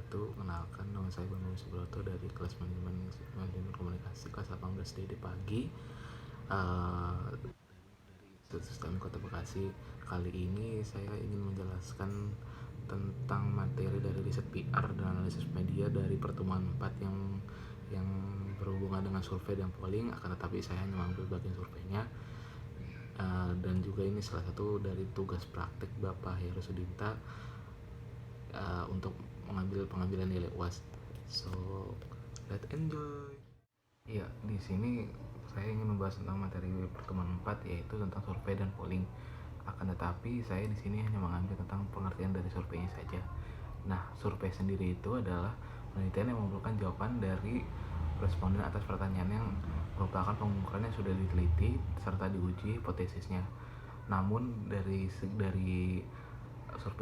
wabarakatuh. Kenalkan, nama saya Bambang Subroto dari kelas manajemen komunikasi kelas 18D pagi. Dari Sistem Kota Bekasi. Kali ini saya ingin menjelaskan tentang materi dari riset PR dan analisis media dari pertemuan 4 yang berhubungan dengan survei dan polling. Akan tetapi saya hanya mengambil bagian surveinya. Dan juga ini salah satu dari tugas praktik Bapak Heru Sudinta untuk mengambil pengambilan nilai UAS. So, let's enjoy. Iya, di sini saya ingin membahas tentang materi pertemuan 4, yaitu tentang survei dan polling. Akan tetapi saya di sini hanya mengambil tentang pengertian dari surveinya saja. Nah, survei sendiri itu adalah penelitian yang mengumpulkan jawaban dari responden atas pertanyaan yang merupakan pengukuran yang sudah diteliti serta diuji hipotesisnya. Namun dari survei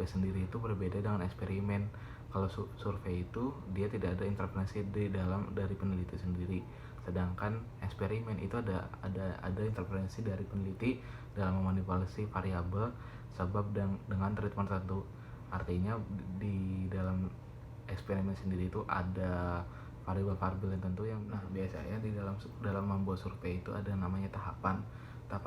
sendiri itu berbeda dengan eksperimen. Kalau survei itu dia tidak ada intervensi dari peneliti sendiri, sedangkan eksperimen itu ada intervensi dari peneliti dalam memanipulasi variabel sebab dengan treatment tertentu. Artinya di dalam eksperimen sendiri itu ada variabel-variabel tertentu yang biasanya di dalam membuat survei itu ada namanya tahapan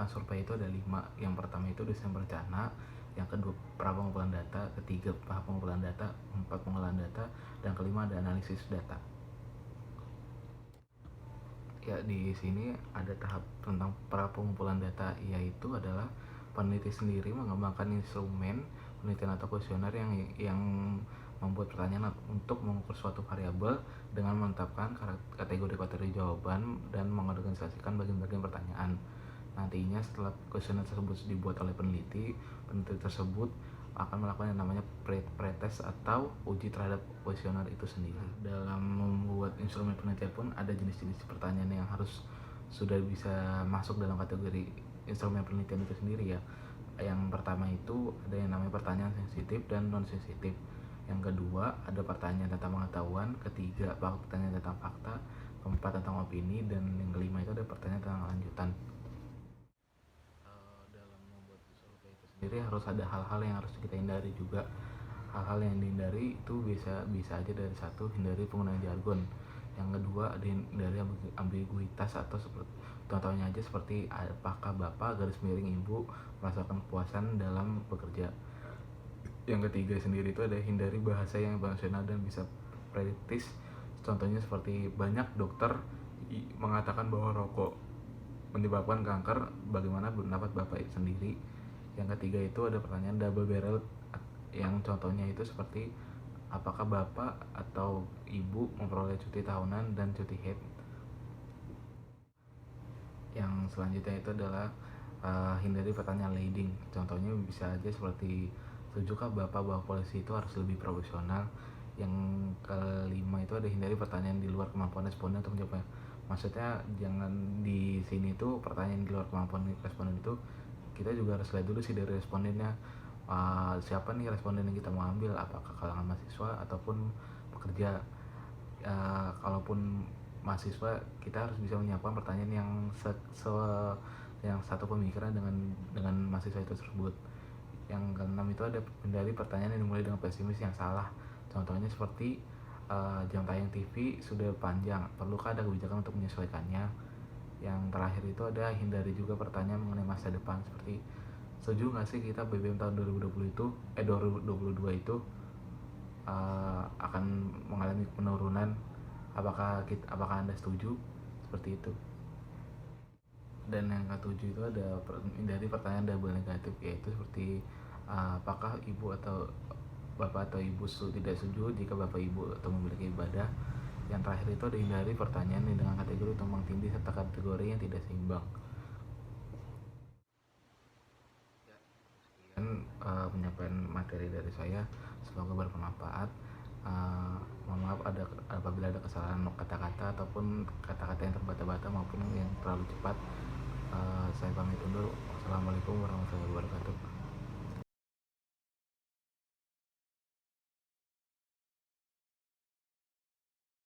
survei itu ada 5. Yang pertama itu desain berencana, yang kedua pra pengumpulan data, ketiga tahap pengumpulan data, 4 pengolahan data, dan kelima ada analisis data. Ya, di sini ada tahap tentang pra pengumpulan data, yaitu adalah peneliti sendiri mengembangkan instrumen penelitian atau kuesioner yang membuat pertanyaan untuk mengukur suatu variabel dengan menetapkan kategori-kategori jawaban dan mengorganisasikan bagian-bagian pertanyaan. Nantinya setelah kuesioner tersebut dibuat oleh peneliti tersebut akan melakukan yang namanya pretest atau uji terhadap kuesioner itu sendiri. Dalam membuat instrumen penelitian pun ada jenis-jenis pertanyaan yang harus sudah bisa masuk dalam kategori instrumen penelitian itu sendiri ya. Yang pertama itu ada yang namanya pertanyaan sensitif dan non sensitif. Yang kedua ada pertanyaan tentang pengetahuan, ketiga pertanyaan tentang fakta, keempat tentang opini, dan yang kelima itu ada pertanyaan tentang lanjutan. Dalam membuat survei itu sendiri harus ada hal-hal yang harus kita hindari juga. Hal-hal yang dihindari itu bisa aja dari satu, hindari penggunaan jargon. Yang kedua ada hindari ambiguitas atau seperti contohnya aja seperti apakah bapak garis miring ibu merasakan kepuasan dalam bekerja. Yang ketiga sendiri itu ada hindari bahasa yang emosional dan bisa prediktif. Contohnya seperti banyak dokter mengatakan bahwa rokok menyebabkan kanker, bagaimana pendapat bapak sendiri. Yang ketiga itu ada pertanyaan double barrel, yang contohnya itu seperti apakah bapak atau ibu memperoleh cuti tahunan dan cuti haid. Yang selanjutnya itu adalah hindari pertanyaan leading. Contohnya bisa aja seperti setujukah bapak bahwa polisi itu harus lebih profesional. Yang kelima itu ada hindari pertanyaan di luar kemampuan responden untuk menjawabnya. Maksudnya jangan di sini tuh pertanyaan di luar kemampuan responden itu, kita juga harus lihat dulu sih dari respondennya. Siapa nih responden yang kita mau ambil, apakah kalangan mahasiswa ataupun pekerja. Kalaupun mahasiswa, kita harus bisa menyiapkan pertanyaan yang satu pemikiran dengan mahasiswa itu tersebut. Yang keenam itu ada hindari pertanyaan yang dimulai dengan pesimis yang salah. Contohnya seperti jam tayang TV sudah panjang, perlukah ada kebijakan untuk menyesuaikannya. Yang terakhir itu ada hindari juga pertanyaan mengenai masa depan, seperti setuju nggak sih kita BBM tahun 2022 itu akan mengalami penurunan, apakah Anda setuju, seperti itu. Dan yang ketujuh itu ada hindari pertanyaan double negatif, yaitu seperti apakah ibu atau bapak atau ibu tidak setuju jika bapak ibu atau memiliki ibadah. Yang terakhir itu ada hindari pertanyaan dengan kategori tumpang tindih serta kategori yang tidak seimbang. Sekian penyampaian materi dari saya, semoga bermanfaat. Mohon maaf apabila ada kesalahan kata-kata ataupun kata-kata yang terbata-bata maupun yang terlalu cepat. Saya pamit undur. Wassalamualaikum warahmatullahi wabarakatuh.